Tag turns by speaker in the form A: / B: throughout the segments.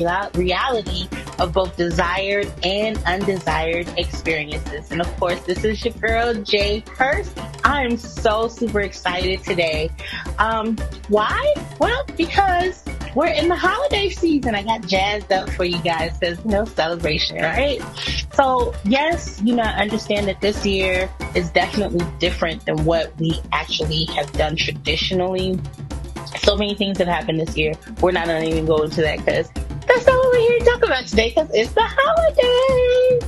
A: reality of both desired and undesired experiences. And of course, this is your girl, Jae Hers. I'm so super excited today. Why? Well, because we're in the holiday season. I got jazzed up for you guys because, celebration, right? So, yes, I understand that this year is definitely different than what we actually have done traditionally. So many things have happened this year. We're not going to even go into that because that's not what we're here to talk about today because it's the holiday.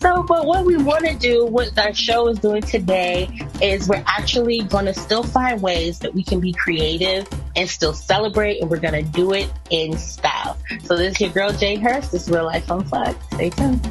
A: So, but what we want to do, what our show is doing today, is we're actually going to still find ways that we can be creative and still celebrate, and we're going to do it in style. So this is your girl, Jae Hers. This is Real Life UnPlugged. Stay tuned.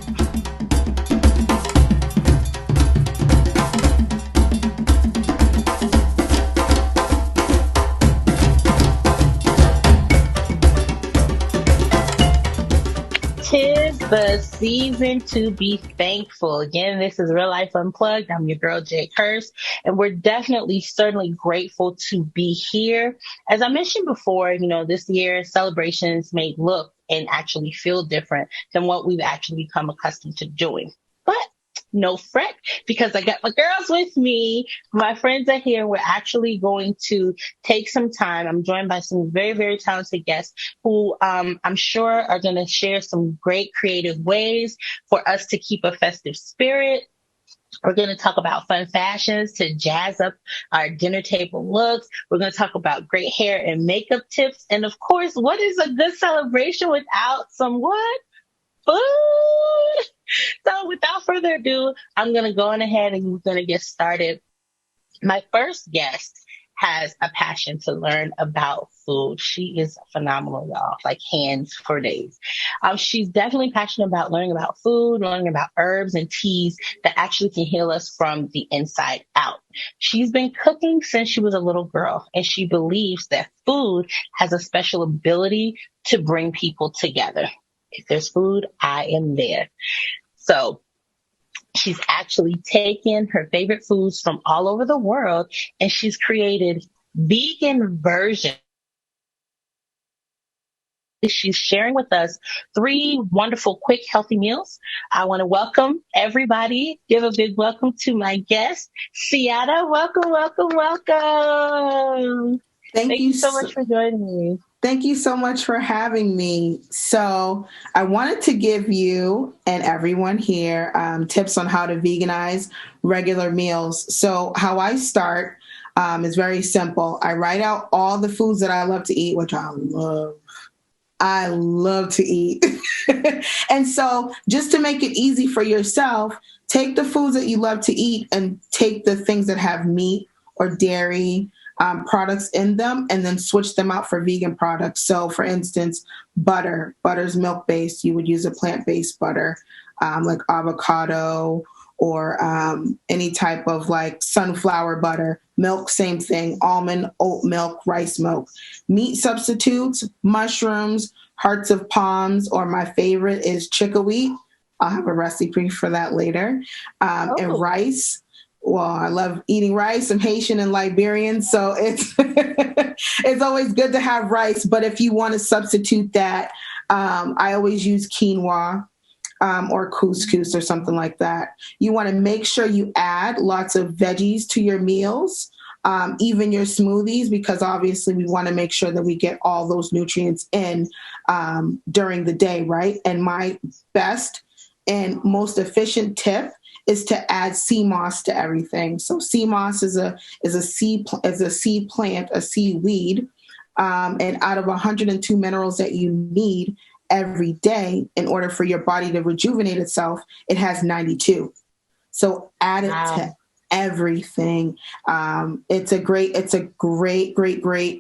A: Tis the season to be thankful. Again, this is Real Life UnPlugged. I'm your girl, Jae Hers, and we're certainly grateful to be here. As I mentioned before, this year celebrations may look and actually feel different than what we've actually become accustomed to doing. But no fret, because I got my girls with me. My friends are here. We're actually going to take some time. I'm joined by some very, very talented guests who I'm sure are going to share some great creative ways for us to keep a festive spirit. We're going to talk about fun fashions to jazz up our dinner table looks. We're going to talk about great hair and makeup tips. And of course, what is a good celebration without some what? Food. So without further ado, I'm going to go on ahead and we're going to get started. My first guest has a passion to learn about food. She is phenomenal, y'all, like hands for days. She's definitely passionate about learning about food, learning about herbs and teas that actually can heal us from the inside out. She's been cooking since she was a little girl, and she believes that food has a special ability to bring people together. If there's food, I am there. So she's actually taken her favorite foods from all over the world and she's created vegan versions. She's sharing with us 3 wonderful, quick, healthy meals. I want to welcome everybody. Give a big welcome to my guest, Ciyata. Welcome, welcome, welcome. Thank you so much for joining me.
B: Thank you so much for having me. So I wanted to give you and everyone here tips on how to veganize regular meals. So how I start is very simple. I write out all the foods that I love to eat, which I love to eat. And so just to make it easy for yourself, take the foods that you love to eat and take the things that have meat or dairy products in them and then switch them out for vegan products. So for instance, butter's milk-based. You would use a plant-based butter like avocado or any type of like sunflower butter. Milk, same thing, almond, oat milk, rice milk. Meat substitutes, mushrooms, hearts of palms, or my favorite is chickweed. I'll have a recipe for that later. And rice. Well, I love eating rice. I'm Haitian and Liberian, so it's it's always good to have rice. But if you want to substitute that, I always use quinoa or couscous or something like that. You want to make sure you add lots of veggies to your meals, even your smoothies, because obviously we want to make sure that we get all those nutrients in during the day, right? And my best and most efficient tip is to add sea moss to everything. So sea moss is a seed plant, a seaweed, and out of 102 minerals that you need every day in order for your body to rejuvenate itself, it has 92. So add it to everything. It's a great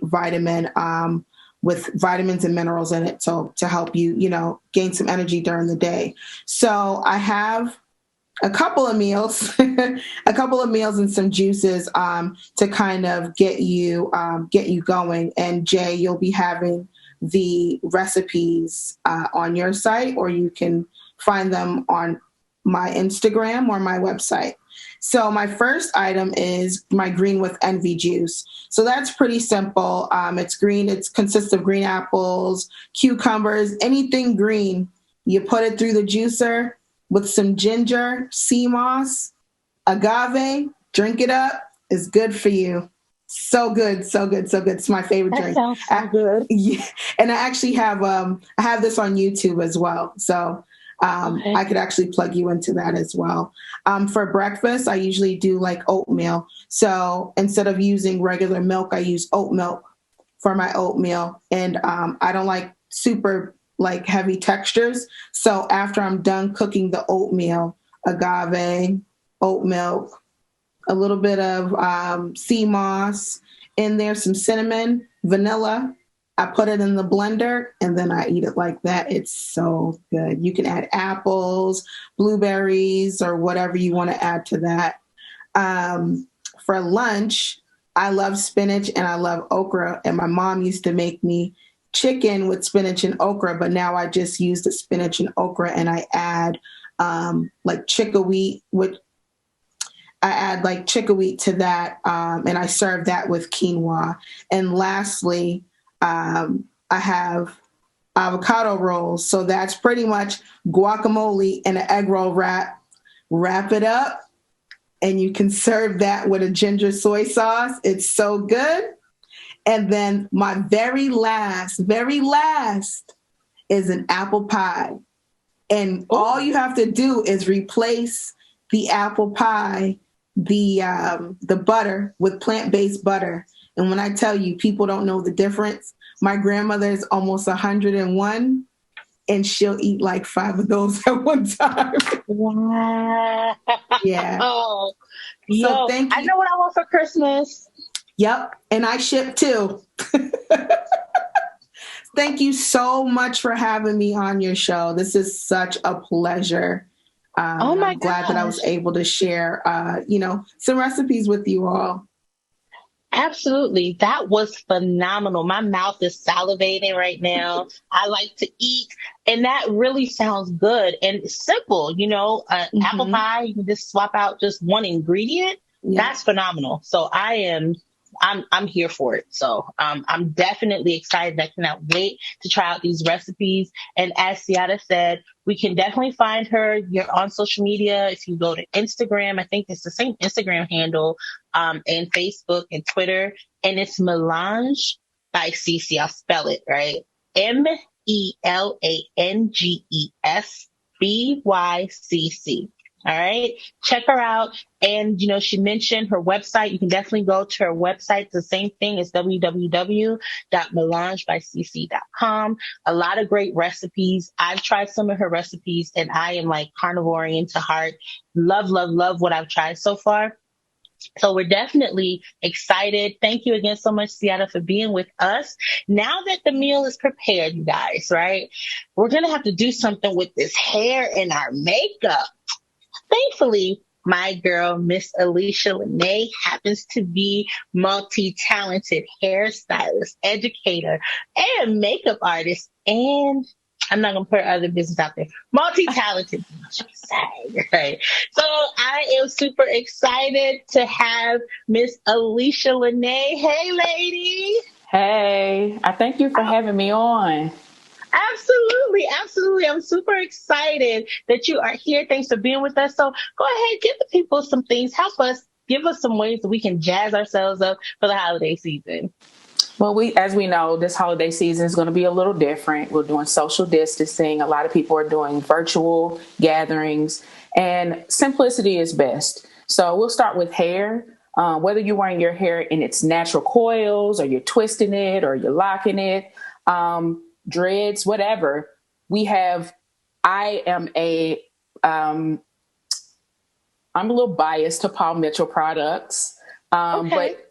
B: vitamin with vitamins and minerals in it, so to help you, gain some energy during the day. So I have a couple of meals and some juices to kind of get you going. And Jay, you'll be having the recipes on your site, or you can find them on my Instagram or my website. So my first item is my green with envy juice. So that's pretty simple. It's green. It consists of green apples, cucumbers, anything green. You put it through the juicer with some ginger, sea moss, agave, drink it up. It's good for you. So good, so good, so good. It's my favorite
A: That
B: drink.
A: sounds so good.
B: Yeah, and I actually have I have this on YouTube as well. So
A: Okay.
B: I could actually plug you into that as well. For breakfast, I usually do like oatmeal. So instead of using regular milk, I use oat milk for my oatmeal, and I don't like super like heavy textures. So after I'm done cooking the oatmeal, agave, oat milk, a little bit of sea moss in there, some cinnamon, vanilla. I put it in the blender and then I eat it like that. It's so good. You can add apples, blueberries, or whatever you want to add to that. For lunch, I love spinach and I love okra. And my mom used to make me chicken with spinach and okra, but now I just use the spinach and okra and I add like chickweed, which I add like chickweed to that, and I serve that with quinoa. And lastly, I have avocado rolls. So that's pretty much guacamole and an egg roll wrap. Wrap it up, and you can serve that with a ginger soy sauce. It's so good. And then my very last is an apple pie. And all you have to do is replace the apple pie, the butter with plant-based butter. And when I tell you, people don't know the difference. My grandmother is almost 101, and she'll eat like 5 of those at one time.
A: Wow.
B: Yeah.
A: Oh,
B: So
A: yo,
B: thank
A: I
B: you.
A: know what I want for Christmas.
B: Yep. And I ship too. Thank you so much for having me on your show. This is such a pleasure.
A: Oh my
B: I'm glad that I was
A: gosh.
B: able to share, some recipes with you all.
A: Absolutely. That was phenomenal. My mouth is salivating right now. I like to eat, and that really sounds good and simple. Apple
B: Mm-hmm.
A: pie, you can just swap out just one ingredient.
B: Yeah.
A: That's phenomenal. So I'm here for it. So I'm definitely excited. I cannot wait to try out these recipes. And as Ciyata said, we can definitely find her. You're on social media. If you go to Instagram, I think it's the same Instagram handle, and Facebook and Twitter. And it's Melange by Cece. I'll spell it right. Melanges Bycc. All right. Check her out. And, she mentioned her website. You can definitely go to her website. It's the same thing as www.melangebycc.com. A lot of great recipes. I've tried some of her recipes and I am like carnivorian to heart. Love, love, love what I've tried so far. So we're definitely excited. Thank you again so much, Ciyata, for being with us. Now that the meal is prepared, you guys, right? We're going to have to do something with this hair and our makeup. Thankfully, my girl, Miss Alisha Lanea, happens to be multi-talented hairstylist, educator, and makeup artist. And I'm not going to put other business out there. Multi-talented, I should say, right? So I am super excited to have Miss Alisha Lanea. Hey, lady.
C: Hey, I thank you for having me on.
A: Absolutely, absolutely. I'm super excited that you are here. Thanks for being with us. So go ahead, give the people some things. Help us, give us some ways that we can jazz ourselves up for the holiday season.
C: Well, as we know, this holiday season is going to be a little different. We're doing social distancing. A lot of people are doing virtual gatherings, and simplicity is best. So we'll start with hair. Whether you're wearing your hair in its natural coils, or you're twisting it, or you're locking it, dreads, whatever. I am I'm a little biased to Paul Mitchell products,
A: Okay.
C: but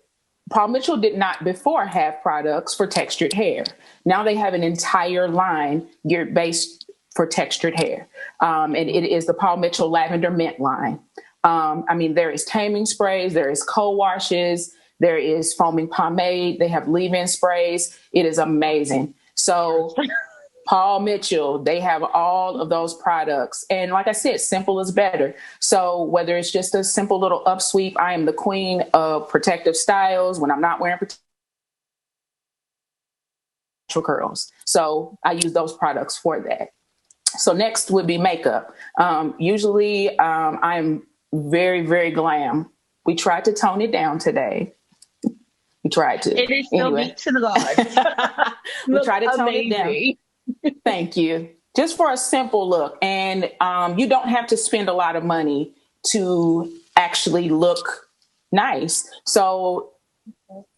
C: Paul Mitchell did not before have products for textured hair. Now they have an entire line geared based for textured hair. And it is the Paul Mitchell Lavender Mint line. There is taming sprays, there is co-washes, there is foaming pomade, they have leave-in sprays. It is amazing. So Paul Mitchell, they have all of those products. And like I said, simple is better. So whether it's just a simple little upsweep, I am the queen of protective styles when I'm not wearing curls. So I use those products for that. So next would be makeup. Usually I'm very, very glam. We tried to tone it down today. We tried to.
A: It is still beat to the gods.
C: We tried to tone it down. Thank you. Just for a simple look. And you don't have to spend a lot of money to actually look nice. So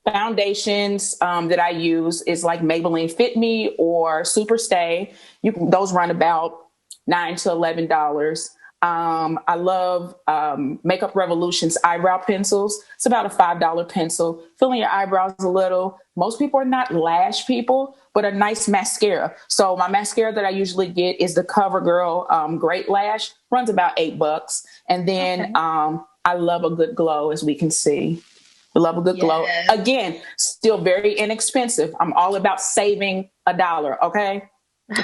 C: foundations that I use is like Maybelline Fit Me or Superstay. Those run about $9 to $11. I love Makeup Revolution's eyebrow pencils. It's about a $5 pencil. Filling your eyebrows a little. Most people are not lash people, but a nice mascara. So my mascara that I usually get is the CoverGirl Great Lash. Runs about $8. And then I love a good glow, as we can see. I love a good glow. Again, still very inexpensive. I'm all about saving $1. Okay.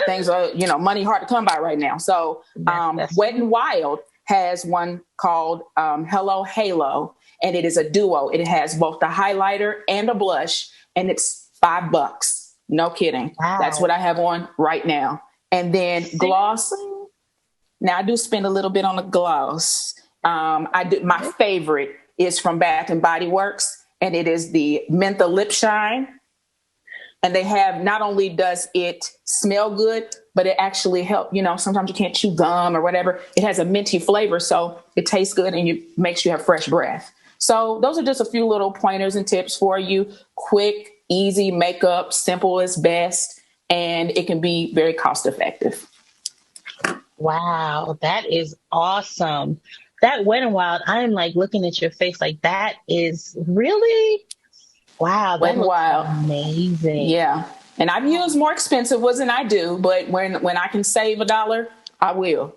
C: Things are, money hard to come by right now. So Wet n Wild has one called Hello Halo, and it is a duo. It has both the highlighter and a blush, and it's $5. No kidding. Wow. That's what I have on right now. And then gloss. Now I do spend a little bit on the gloss. My favorite is from Bath and Body Works, and it is the Mentha Lip Shine. And they have, not only does it smell good, but it actually helps, sometimes you can't chew gum or whatever. It has a minty flavor, so it tastes good and makes you have fresh breath. So those are just a few little pointers and tips for you. Quick, easy makeup, simple is best, and it can be very cost effective.
A: Wow, that is awesome. That Wet n Wild, I'm like looking at your face like that is really, wow, that looks amazing.
C: Yeah. And I've used more expensive ones than I do, but when I can save $1, I will.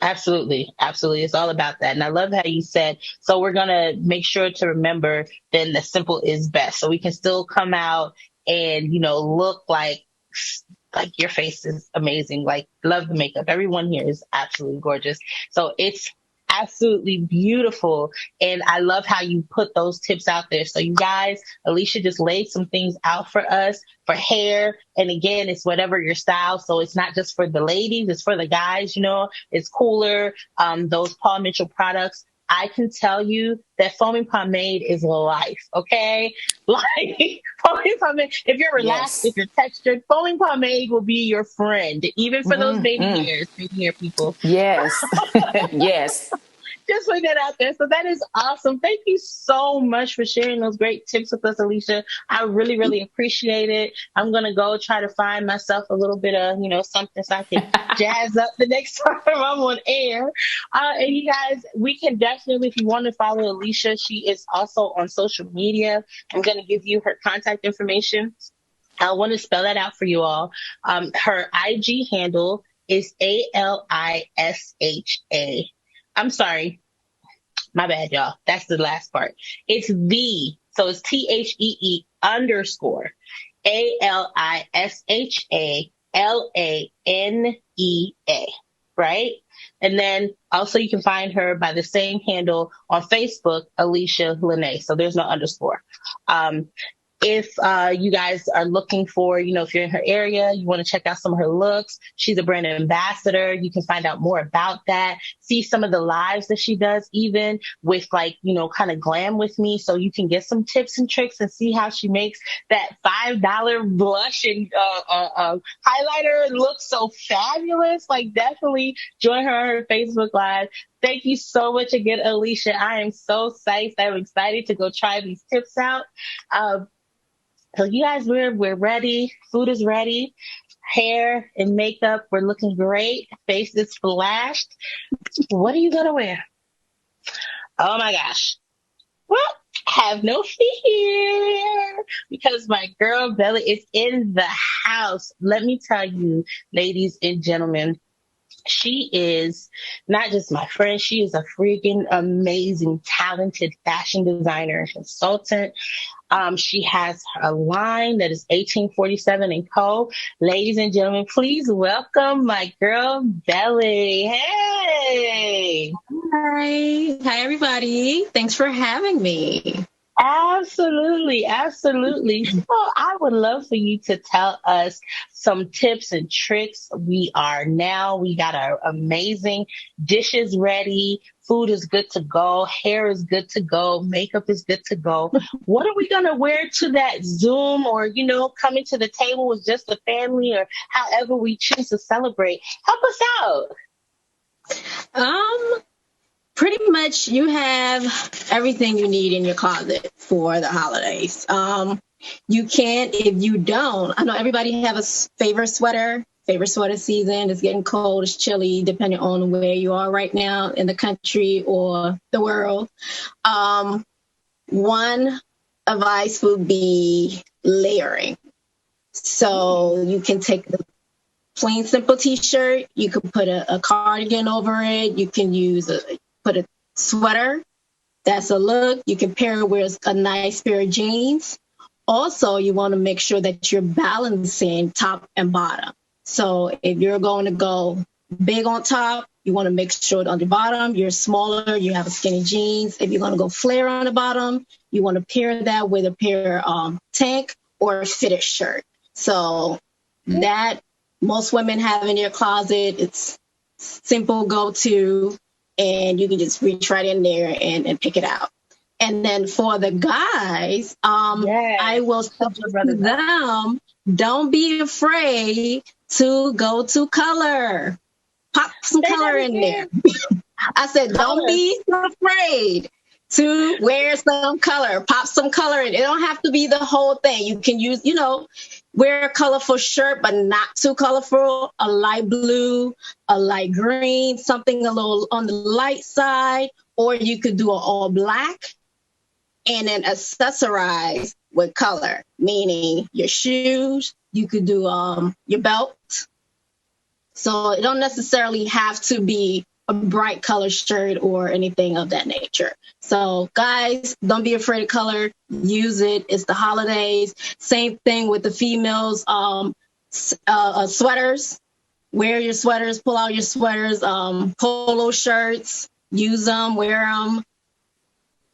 A: Absolutely. Absolutely. It's all about that. And I love how you said, so we're going to make sure to remember then the simple is best. So we can still come out and, look like your face is amazing. Like, love the makeup. Everyone here is absolutely gorgeous. So it's absolutely beautiful. And I love how you put those tips out there. So you guys, Alisha just laid some things out for us for hair. And again, it's whatever your style. So it's not just for the ladies, it's for the guys, it's cooler. Those Paul Mitchell products, I can tell you that foaming pomade is life. Okay. Like foaming pomade, if you're relaxed, if you're textured, foaming pomade will be your friend, even for those baby hair people.
C: Yes. Yes.
A: Just putting that out there. So that is awesome. Thank you so much for sharing those great tips with us, Alisha. I really, really appreciate it. I'm going to go try to find myself a little bit of, something so I can jazz up the next time I'm on air. And you guys, we can definitely, if you want to follow Alisha, she is also on social media. I'm going to give you her contact information. I want to spell that out for you all. Her IG handle is ALISHA. I'm sorry. My bad, y'all. That's the last part. It's so it's THEE _ ALISHALANEA, right? And then also you can find her by the same handle on Facebook, Alisha Lanea. So there's no underscore. If you guys are looking for, if you're in her area, you want to check out some of her looks, she's a brand ambassador. You can find out more about that. See some of the lives that she does, even with kind of glam with me. So you can get some tips and tricks and see how she makes that $5 blush and highlighter look so fabulous. Like, definitely join her on her Facebook Live. Thank you so much again, Alisha. I am so psyched. I'm excited to go try these tips out. So you guys, we're ready. Food is ready. Hair and makeup, we're looking great. Face is flashed. What are you going to wear? Oh my gosh. Well, have no fear, because my girl Gbelley is in the house. Let me tell you, ladies and gentlemen, She is not just my friend, she is a freaking amazing, talented fashion designer and consultant. She has a line that is 1847 and Co. Ladies and gentlemen, please welcome my girl, Gbelley. Hey!
D: Hi. Hi, everybody. Thanks for having me.
A: Absolutely, absolutely. So I would love for you to tell us some tips and tricks. We got our amazing dishes ready. Food is good to go. Hair is good to go. Makeup is good to go. What are we going to wear to that Zoom or, coming to the table with just the family or however we choose to celebrate? Help us out.
D: Pretty much you have everything you need in your closet for the holidays. You can't, if you don't, I know everybody have a favorite sweater season. It's getting cold, it's chilly, depending on where you are right now in the country or the world. One advice would be layering. So you can take the plain simple t-shirt, you could put a cardigan over it, you can put a sweater. That's a look. You can pair it with a nice pair of jeans. Also, you want to make sure that you're balancing top and bottom. So if you're going to go big on top, you want to make sure on the bottom, you're smaller, you have a skinny jeans. If you're going to go flare on the bottom, you want to pair that with a pair tank or a fitted shirt. So that most women have in their closet. It's simple go-to. And you can just reach right in there and pick it out. And then for the guys, I will suggest to them, don't be afraid to go to color. Pop some color in there. I said, don't be afraid to wear some color. Pop some color in. It don't have to be the whole thing. You can use, wear a colorful shirt, but not too colorful. A light blue, a light green, something a little on the light side. Or you could do an all black and then accessorize with color, meaning your shoes. You could do your belt. So it don't necessarily have to be a bright color shirt or anything of that nature. So guys, don't be afraid of color. Use it. It's the holidays. Same thing with the females. Sweaters. Wear your sweaters. Pull out your sweaters. Polo shirts. Use them. Wear them.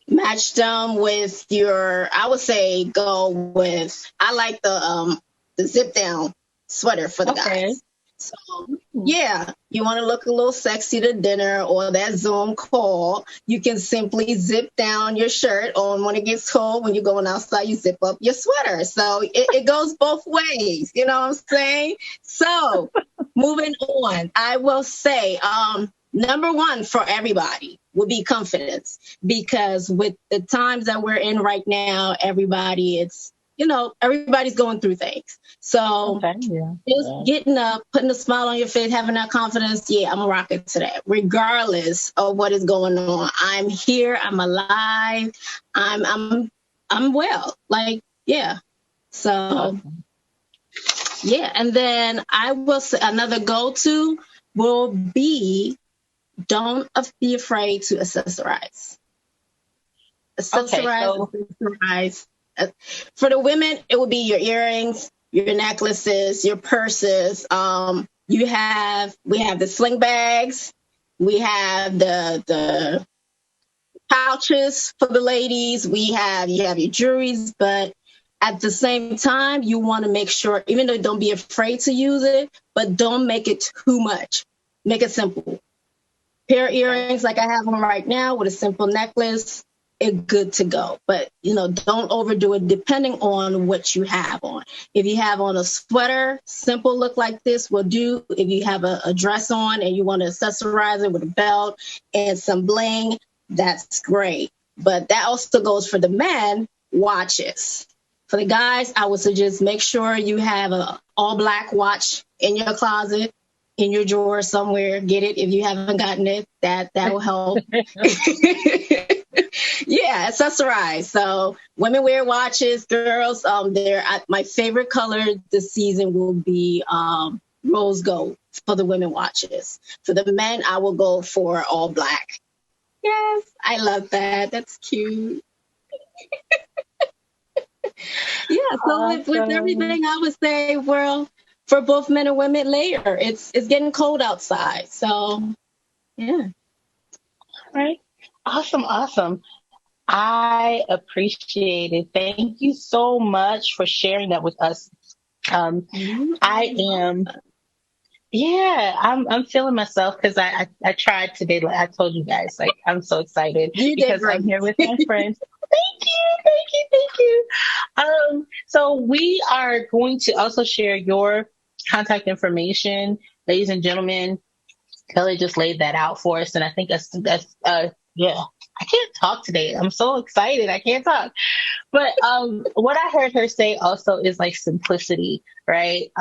D: Match them with I would say I like the zip down sweater for the guys. So, yeah, you want to look a little sexy to dinner or that Zoom call, you can simply zip down your shirt on when it gets cold. When you're going outside, you zip up your sweater. So it goes both ways. You know what I'm saying? So moving on, I will say number one for everybody would be confidence, because with the times that we're in right now, everybody's going through things. So getting up, putting a smile on your face, having that confidence, I'm going to rock it today, regardless of what is going on. I'm here. I'm alive. I'm well. So, And then I will say another go-to will be, don't be afraid to accessorize. Accessorize. For the women, it would be your earrings, your necklaces, your purses. We have the sling bags. We have the pouches for the ladies. You have your jewelries, but at the same time, you want to make sure, even though don't be afraid to use it, but don't make it too much. Make it simple. Pair of earrings like I have on right now with a simple necklace. It's good to go. But, don't overdo it depending on what you have on. If you have on a sweater, simple look like this will do. If you have a dress on and you want to accessorize it with a belt and some bling, that's great. But that also goes for the men, watches. For the guys, I would suggest make sure you have an all black watch in your closet, in your drawer somewhere. Get it if you haven't gotten it. That will help. Accessorize. So women wear watches, girls, my favorite color this season will be rose gold for the women watches. For the men, I will go for all black. Yes, I love that. That's cute. Yeah, so with everything, I would say, well, for both men and women, layer. It's getting cold outside, so yeah.
A: Right. Awesome. I appreciate it. Thank you so much for sharing that with us. I am, yeah, I'm feeling myself because I tried today. Like I told you guys, like I'm so excited
D: You did
A: because I'm
D: great.
A: here with my friends. Thank you. So we are going to also share your contact information, ladies and gentlemen. Kelly just laid that out for us, and I think that's yeah. I can't talk today. I'm so excited. I can't talk. But what I heard her say also is like simplicity, right?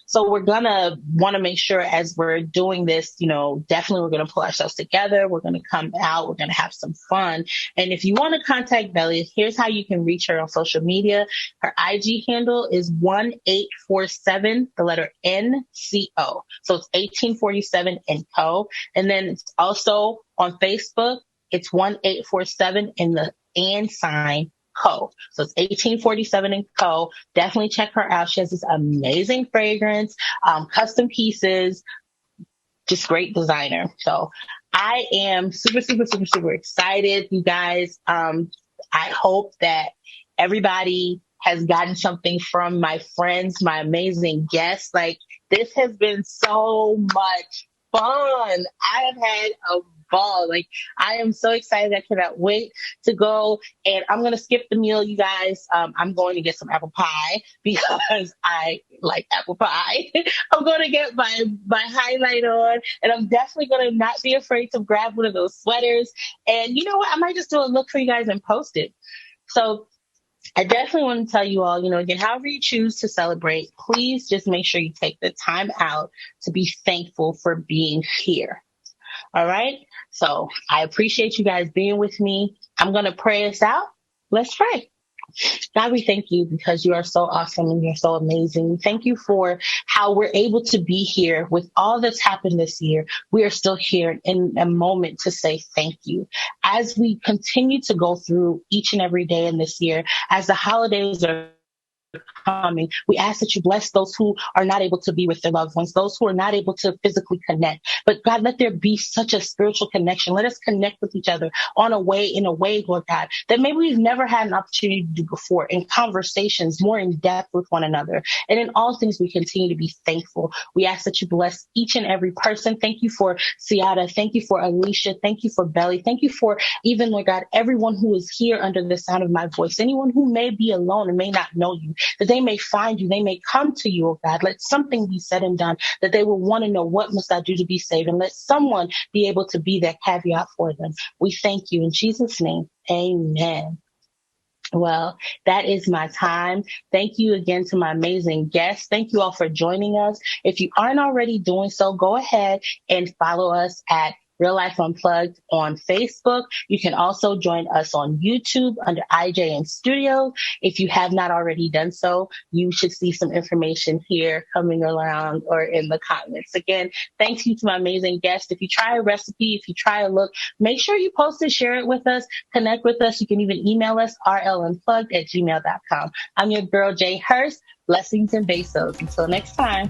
A: So we're gonna want to make sure as we're doing this, definitely we're gonna pull ourselves together. We're gonna come out. We're gonna have some fun. And if you want to contact Gbelley, here's how you can reach her on social media. Her IG handle is 1847, the letter NCO. So it's 1847 and Co. And then it's also on Facebook. It's 1847 in the and sign Co. So it's 1847 and Co. Definitely check her out. She has this amazing fragrance, custom pieces, just great designer. So I am super excited, you guys. I hope that everybody has gotten something from my friends, my amazing guests. Like this has been so much fun. I have had a ball. Like I am so excited. I cannot wait to go. And I'm going to skip the meal, you guys. I'm going to get some apple pie because I like apple pie. I'm going to get my highlight on, and I'm definitely going to not be afraid to grab one of those sweaters. And you know what? I might just do a look for you guys and post it. So I definitely want to tell you all, again, however you choose to celebrate, please just make sure you take the time out to be thankful for being here. All right. So I appreciate you guys being with me. I'm going to pray us out. Let's pray. God, we thank you because you are so awesome and you're so amazing. Thank you for how we're able to be here with all that's happened this year. We are still here in a moment to say thank you. As we continue to go through each and every day in this year, as the holidays are coming, we ask that you bless those who are not able to be with their loved ones, those who are not able to physically connect. But God, let there be such a spiritual connection. Let us connect with each other in a way, Lord God, that maybe we've never had an opportunity to do before, in conversations more in depth with one another. And in all things, we continue to be thankful. We ask that you bless each and every person. Thank you for Ciyata. Thank you for Alisha. Thank you for Gbelley. Thank you for even, Lord God, everyone who is here under the sound of my voice, anyone who may be alone and may not know you, that they may find you, they may come to you, oh God. Let something be said and done, that they will want to know, what must I do to be saved? And let someone be able to be that caveat for them. We thank you in Jesus' name. Amen. Well, that is my time. Thank you again to my amazing guests. Thank you all for joining us. If you aren't already doing so, go ahead and follow us at Real Life Unplugged on Facebook. You can also join us on YouTube under IJN Studios. If you have not already done so, you should see some information here coming around or in the comments. Again, thank you to my amazing guests. If you try a recipe, if you try a look, make sure you post it, share it with us, connect with us. You can even email us, rlunplugged@gmail.com. I'm your girl, Jae Hers. Blessings and besos. Until next time.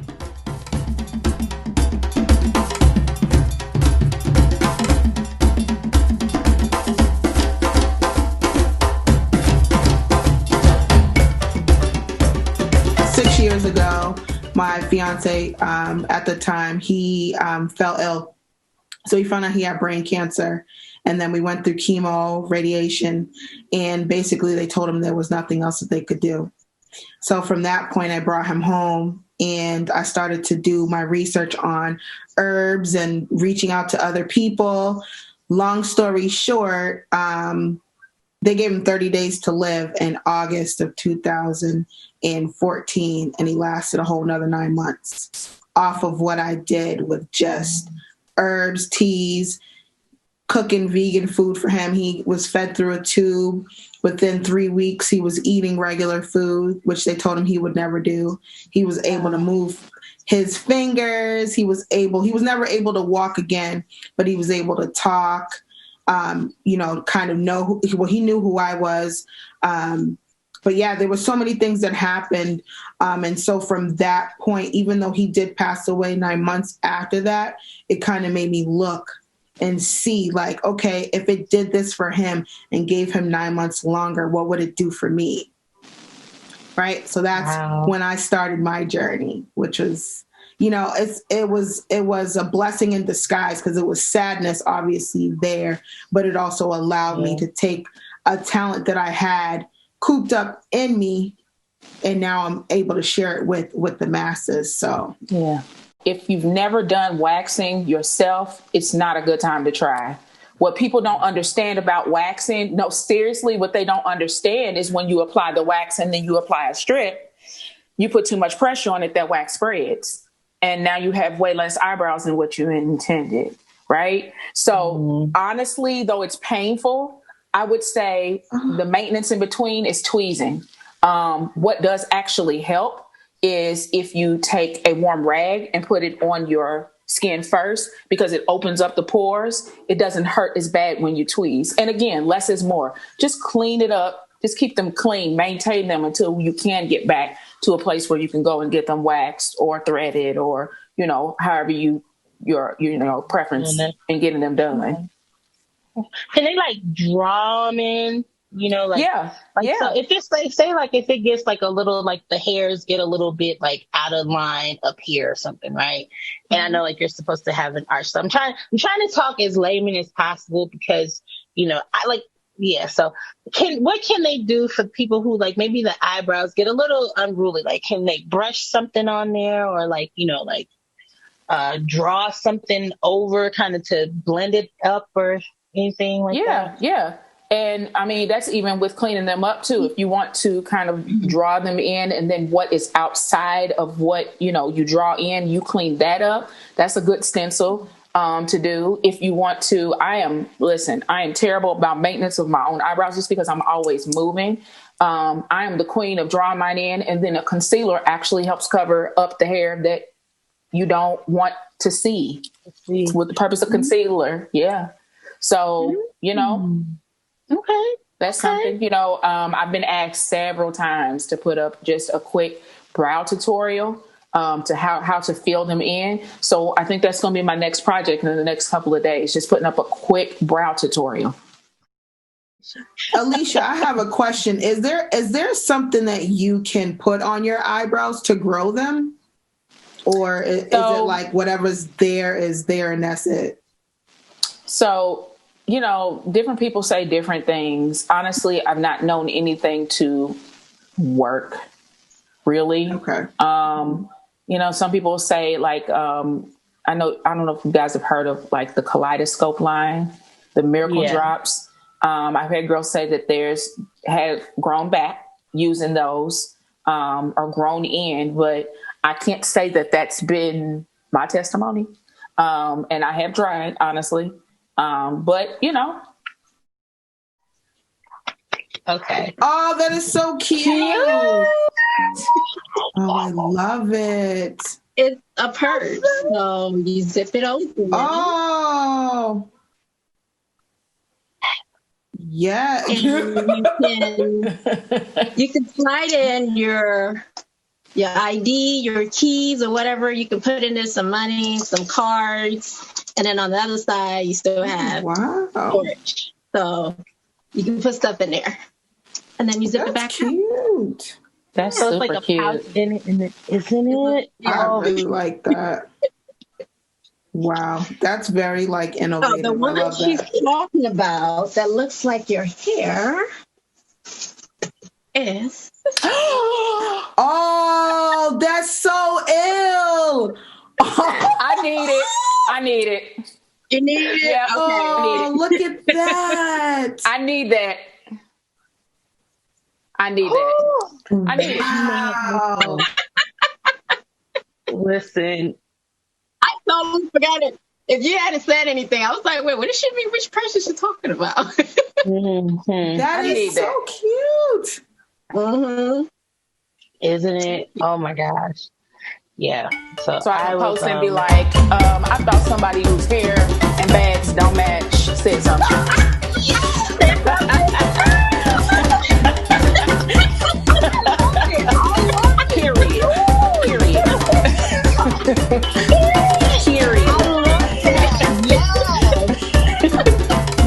B: 6 years ago, my fiance, at the time, he fell ill. So he found out he had brain cancer. And then we went through chemo, radiation, and basically they told him there was nothing else that they could do. So from that point, I brought him home and I started to do my research on herbs and reaching out to other people. Long story short, they gave him 30 days to live in August of 2014, and he lasted a whole nother 9 months off of what I did with just herbs, teas, cooking vegan food for him. He was fed through a tube. Within 3 weeks, he was eating regular food, which they told him he would never do. He was able to move. his fingers. He was never able to walk again, but he was able to talk, kind of know he knew who I was. But yeah, there were so many things that happened. And so from that point, even though he did pass away 9 months after that, it kind of made me look and see like, okay, if it did this for him and gave him 9 months longer, what would it do for me? Right. So that's when I started my journey, which was, it was a blessing in disguise because it was sadness obviously there, but it also allowed me to take a talent that I had cooped up in me, and now I'm able to share it with the masses. So
C: yeah, if you've never done waxing yourself, it's not a good time to try. What people don't understand about waxing, no, seriously, what they don't understand is when you apply the wax and then you apply a strip, you put too much pressure on it, that wax spreads, and now you have way less eyebrows than what you intended, right? So honestly, though it's painful, I would say the maintenance in between is tweezing. What does actually help is if you take a warm rag and put it on your skin first, because it opens up the pores. It doesn't hurt as bad when you tweeze. And again, less is more. Just clean it up. Just keep them clean, maintain them until you can get back to a place where you can go and get them waxed or threaded or, however your preference in getting them done.
A: Can they like draw them in?
C: Yeah.
A: So if it's like, say like if it gets like a little, like the hairs get a little bit like out of line up here or something, right? And I know like you're supposed to have an arch. So I'm trying to talk as layman as possible because, so what can they do for people who like maybe the eyebrows get a little unruly? Like, can they brush something on there or draw something over kind of to blend it up or anything like that?
C: Yeah. And I mean, that's even with cleaning them up too. If you want to kind of draw them in and then what is outside of what, you draw in, you clean that up. That's a good stencil to do. If you want to, I am terrible about maintenance of my own eyebrows just because I'm always moving. I am the queen of drawing mine in, and then a concealer actually helps cover up the hair that you don't want to see with the purpose of concealer. Yeah. So,
A: Okay.
C: That's something, I've been asked several times to put up just a quick brow tutorial to how to fill them in. So I think that's going to be my next project in the next couple of days, just putting up a quick brow tutorial.
B: Alisha, I have a question. Is there something that you can put on your eyebrows to grow them? Or is it like whatever's there is there and that's it?
C: So, different people say different things. Honestly, I've not known anything to work really.
B: Okay.
C: Some people say like, I don't know if you guys have heard of like the Kaleidoscope line, the Miracle Drops. I've had girls say that have grown back using those, or grown in, but I can't say that that's been my testimony. And I have tried, honestly. But
A: Okay.
B: Oh, that is so cute. Oh, I love it.
D: It's a purse. So you zip it open.
B: Oh. Yeah.
D: And you can slide in your ID, your keys, or whatever. You can put in there some money, some cards. And then on the other side, you still have storage. So you can put stuff in there. And then you zip it back
B: cute.
C: That's super
A: like a
C: cute.
A: pouch in it, isn't it?
B: I really like that. Wow. That's very innovative.
D: Oh, the one that she's talking about that looks like your hair is...
B: Oh, that's so ill.
C: I need it.
D: You need it?
C: Yeah.
D: Okay.
B: Oh, look at that.
C: I need that.
B: Wow.
A: Listen.
D: I totally forgot it. If you hadn't said anything, I was like, wait, what does she mean? Which person is she talking about?
B: That is so cute.
A: Isn't it? Oh my gosh. Yeah. So
C: So I
A: I
C: can
A: was
C: post and be like, I thought somebody whose hair and bags don't match said something. Period. Period. Period.
A: I love that. Yes. Yes.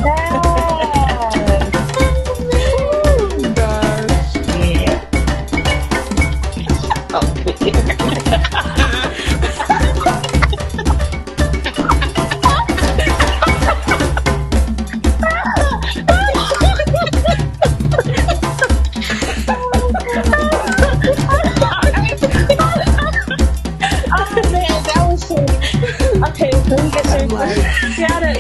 C: Oh gosh.
A: Yeah. Oh man, that was funny. Okay, let me get
B: I'm
A: serious.
B: like,
A: Ciyata,